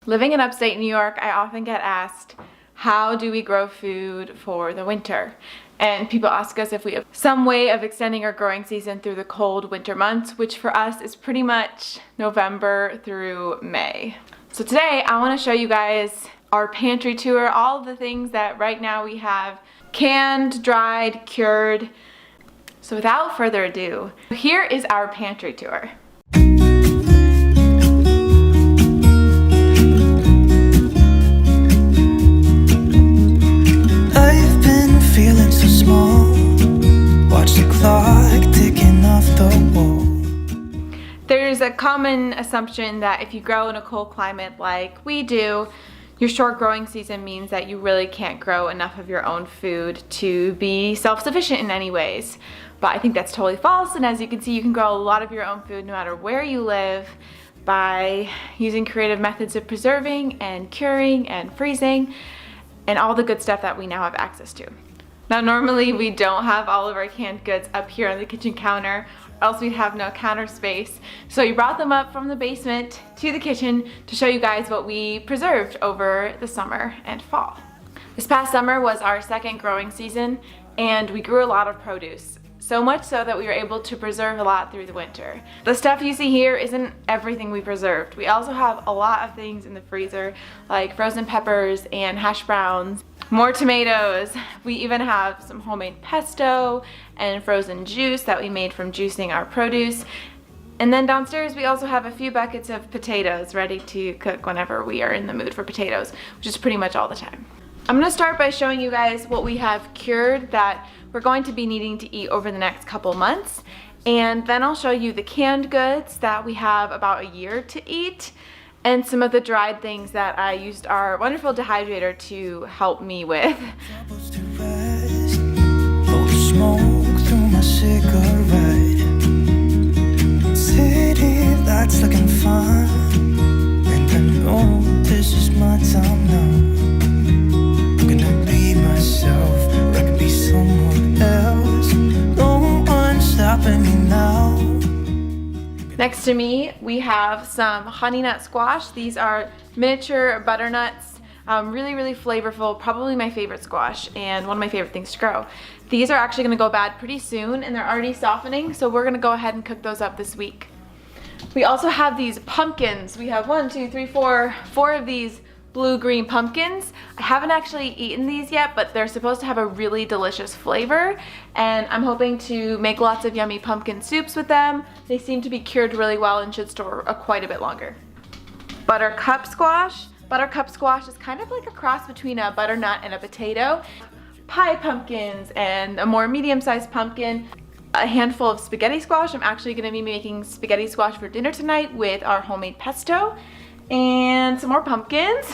Living in upstate New York, I often get asked, how do we grow food for the winter? And people ask us if we have some way of extending our growing season through the cold winter months, which for us is pretty much November through May. So today I want to show you guys our pantry tour, all of the things that right now we have canned, dried, cured. So without further ado, here is our pantry tour. Feeling so small, watch the clock ticking off the wall. There's a common assumption that if you grow in a cold climate like we do, your short growing season means that you really can't grow enough of your own food to be self-sufficient in any ways. But I think that's totally false, and as you can see, you can grow a lot of your own food no matter where you live by using creative methods of preserving and curing and freezing and all the good stuff that we now have access to. Now normally we don't have all of our canned goods up here on the kitchen counter, or else we'd have no counter space. So we brought them up from the basement to the kitchen to show you guys what we preserved over the summer and fall. This past summer was our second growing season, and we grew a lot of produce. So much so that we were able to preserve a lot through the winter. The stuff you see here isn't everything we preserved. We also have a lot of things in the freezer, like frozen peppers and hash browns, more tomatoes. We even have some homemade pesto and frozen juice that we made from juicing our produce. And then downstairs we also have a few buckets of potatoes ready to cook whenever we are in the mood for potatoes, which is pretty much all the time. I'm gonna start by showing you guys what we have cured that we're going to be needing to eat over the next couple months. And then I'll show you the canned goods that we have about a year to eat, and some of the dried things that I used our wonderful dehydrator to help me with. City lights looking fun, and I know this is my time now. Myself, or I could be someone else. No one's stopping me now. Next to me, we have some honey nut squash. These are miniature butternuts, really flavorful, probably my favorite squash and one of my favorite things to grow. These are actually gonna go bad pretty soon, and they're already softening, so we're gonna go ahead and cook those up this week. We also have these pumpkins. We have 1, 2, 3, 4 of these blue-green pumpkins. I haven't actually eaten these yet, but they're supposed to have a really delicious flavor, and I'm hoping to make lots of yummy pumpkin soups with them. They seem to be cured really well and should store quite a bit longer. Buttercup squash. Buttercup squash is kind of like a cross between a butternut and a potato. Pie pumpkins and a more medium-sized pumpkin. A handful of spaghetti squash. I'm actually going to be making spaghetti squash for dinner tonight with our homemade pesto. And some more pumpkins.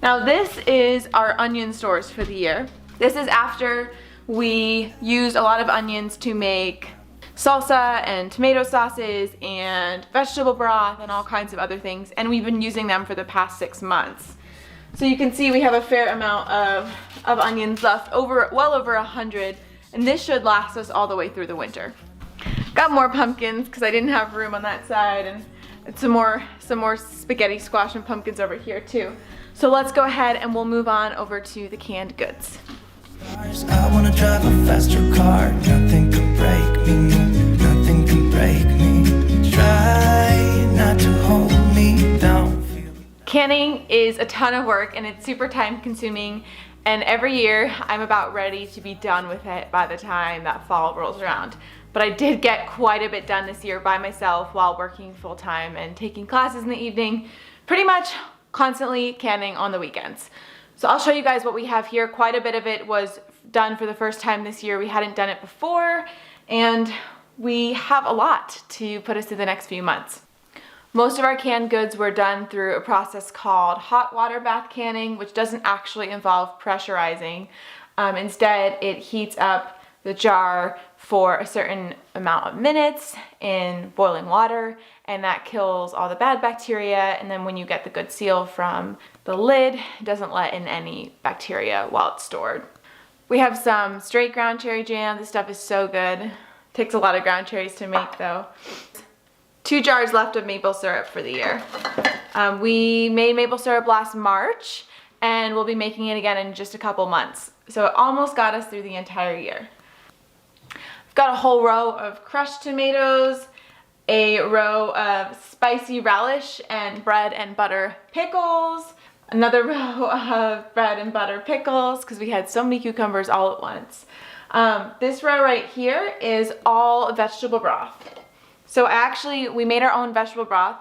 Now this is our onion stores for the year. This is after we used a lot of onions to make salsa and tomato sauces and vegetable broth and all kinds of other things, and we've been using them for the past 6 months. So you can see we have a fair amount of onions left, well over 100, and this should last us all the way through the winter. Got more pumpkins because I didn't have room on that side, and some more spaghetti squash and pumpkins over here too. So let's go ahead and we'll move on over to the canned goods. I wanna drive a faster car. Nothing can break me. Nothing can break me. Try not to hold me down. Canning is a ton of work, and it's super time consuming, and every year I'm about ready to be done with it by the time that fall rolls around. But I did get quite a bit done this year by myself while working full-time and taking classes in the evening, pretty much constantly canning on the weekends. So I'll show you guys what we have here. Quite a bit of it was done for the first time this year. We hadn't done it before, and we have a lot to put us through the next few months. Most of our canned goods were done through a process called hot water bath canning, which doesn't actually involve pressurizing. Instead, it heats up the jar for a certain amount of minutes in boiling water, and that kills all the bad bacteria, and then when you get the good seal from the lid, it doesn't let in any bacteria while it's stored. We have some straight ground cherry jam. This stuff is so good. Takes a lot of ground cherries to make though. 2 jars left of maple syrup for the year. We made maple syrup last March, and we'll be making it again in just a couple months. So it almost got us through the entire year. I've got a whole row of crushed tomatoes, a row of spicy relish and bread and butter pickles, another row of bread and butter pickles because we had so many cucumbers all at once. This row right here is all vegetable broth. So actually, we made our own vegetable broth.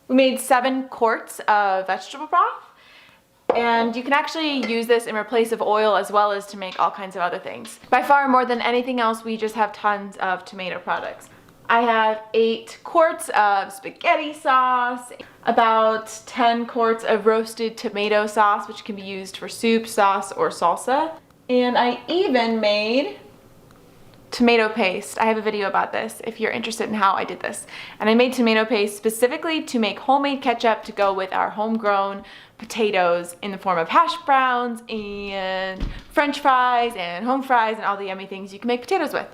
We made 7 quarts of vegetable broth, and you can actually use this in replace of oil as well as to make all kinds of other things. By far more than anything else, we just have tons of tomato products. I have 8 quarts of spaghetti sauce, about 10 quarts of roasted tomato sauce, which can be used for soup, sauce, or salsa. And I even made tomato paste. I have a video about this if you're interested in how I did this. And I made tomato paste specifically to make homemade ketchup to go with our homegrown potatoes in the form of hash browns and french fries and home fries and all the yummy things you can make potatoes with.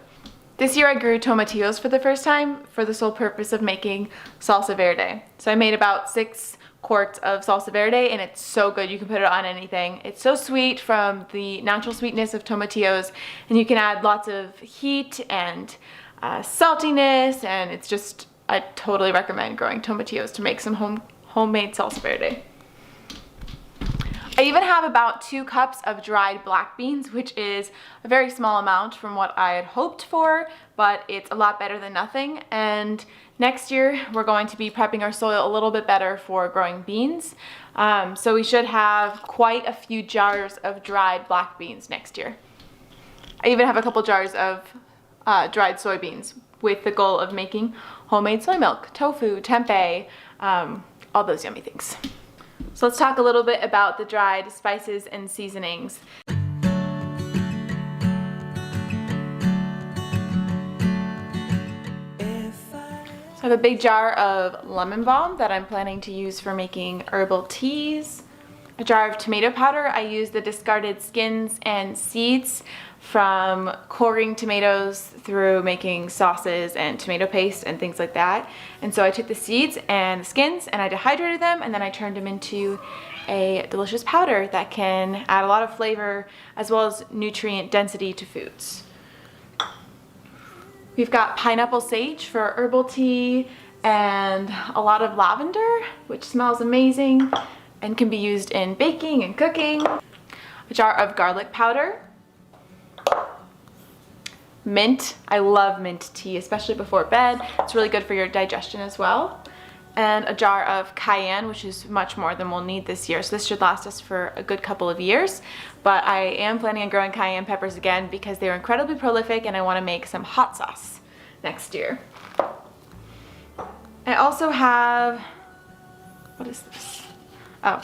This year I grew tomatillos for the first time for the sole purpose of making salsa verde. So I made about 6 quarts of salsa verde, and it's so good. You can put it on anything. It's so sweet from the natural sweetness of tomatillos, and you can add lots of heat and saltiness, and it's just, I totally recommend growing tomatillos to make some homemade salsa verde. I even have about 2 cups of dried black beans, which is a very small amount from what I had hoped for, but it's a lot better than nothing. And next year, we're going to be prepping our soil a little bit better for growing beans. So we should have quite a few jars of dried black beans next year. I even have a couple jars of dried soybeans with the goal of making homemade soy milk, tofu, tempeh, all those yummy things. So let's talk a little bit about the dried spices and seasonings. So I have a big jar of lemon balm that I'm planning to use for making herbal teas. A jar of tomato powder. I use the discarded skins and seeds from coring tomatoes through making sauces and tomato paste and things like that. And so I took the seeds and the skins and I dehydrated them, and then I turned them into a delicious powder that can add a lot of flavor as well as nutrient density to foods. We've got pineapple sage for herbal tea and a lot of lavender, which smells amazing and can be used in baking and cooking. A jar of garlic powder. Mint. I love mint tea, especially before bed. It's really good for your digestion as well. And a jar of cayenne, which is much more than we'll need this year. So this should last us for a good couple of years. But I am planning on growing cayenne peppers again because they're incredibly prolific, and I want to make some hot sauce next year. I also have, what is this? Oh.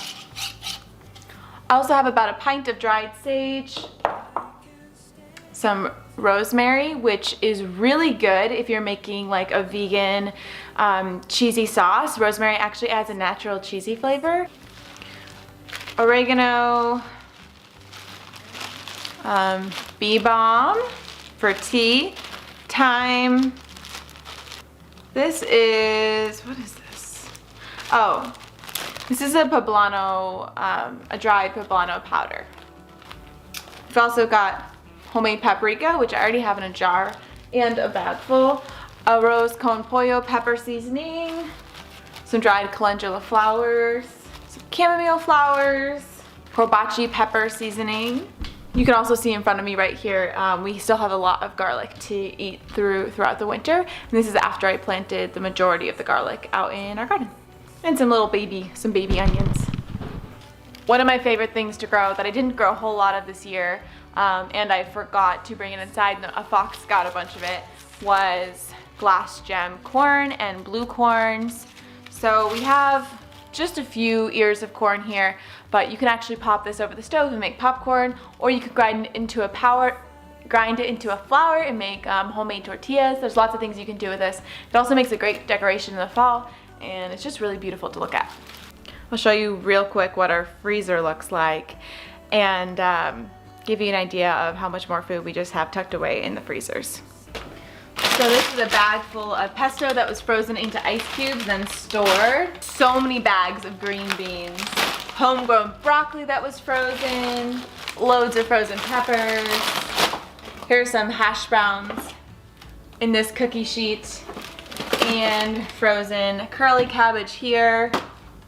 I also have about a pint of dried sage, some rosemary, which is really good if you're making like a vegan cheesy sauce. Rosemary actually adds a natural cheesy flavor. Oregano, bee balm for tea, thyme. This is, what is this? Oh, this is a poblano, a dried poblano powder. We've also got homemade paprika, which I already have in a jar, and a bag full. A rose con pollo pepper seasoning, some dried calendula flowers, some chamomile flowers, hibachi pepper seasoning. You can also see in front of me right here, we still have a lot of garlic to eat throughout the winter. And this is after I planted the majority of the garlic out in our garden. And some baby onions. One of my favorite things to grow that I didn't grow a whole lot of this year, and I forgot to bring it inside, and a fox got a bunch of it, was glass gem corn and blue corns. So we have just a few ears of corn here, but you can actually pop this over the stove and make popcorn, or you could grind it into a flour and make homemade tortillas. There's lots of things you can do with this. It also makes a great decoration in the fall, and it's just really beautiful to look at. I'll show you real quick what our freezer looks like, and give you an idea of how much more food we just have tucked away in the freezers. So this is a bag full of pesto that was frozen into ice cubes, then stored. So many bags of green beans. Homegrown broccoli that was frozen. Loads of frozen peppers. Here's some hash browns in this cookie sheet. And frozen curly cabbage here.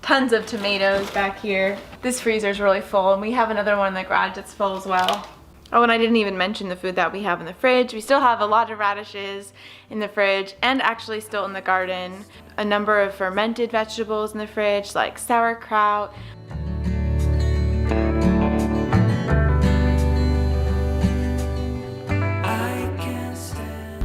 Tons of tomatoes back here. This freezer's really full, and we have another one in the garage that's full as well. Oh, and I didn't even mention the food that we have in the fridge. We still have a lot of radishes in the fridge and actually still in the garden. A number of fermented vegetables in the fridge like sauerkraut.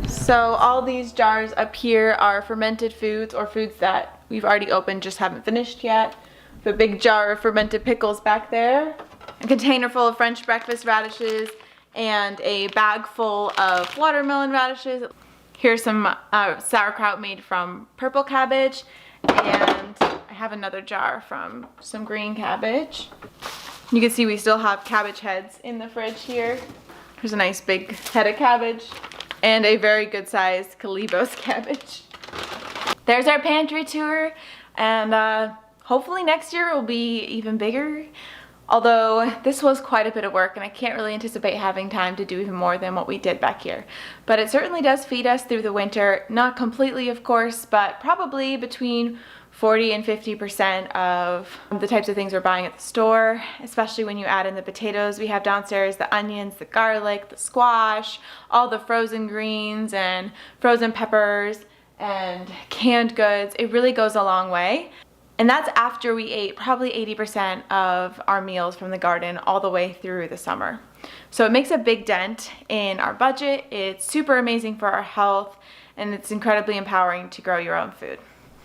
So all these jars up here are fermented foods or foods that we've already opened, just haven't finished yet. The big jar of fermented pickles back there. A container full of French breakfast radishes and a bag full of watermelon radishes. Here's some sauerkraut made from purple cabbage, and I have another jar from some green cabbage. You can see we still have cabbage heads in the fridge here. Here's a nice big head of cabbage and a very good sized Calibos cabbage. There's our pantry tour, and hopefully next year will be even bigger. Although this was quite a bit of work, and I can't really anticipate having time to do even more than what we did back here. But it certainly does feed us through the winter. Not completely, of course, but probably between 40 and 50% of the types of things we're buying at the store, especially when you add in the potatoes we have downstairs, the onions, the garlic, the squash, all the frozen greens and frozen peppers and canned goods. It really goes a long way. And that's after we ate probably 80% of our meals from the garden all the way through the summer. So it makes a big dent in our budget. It's super amazing for our health, and it's incredibly empowering to grow your own food.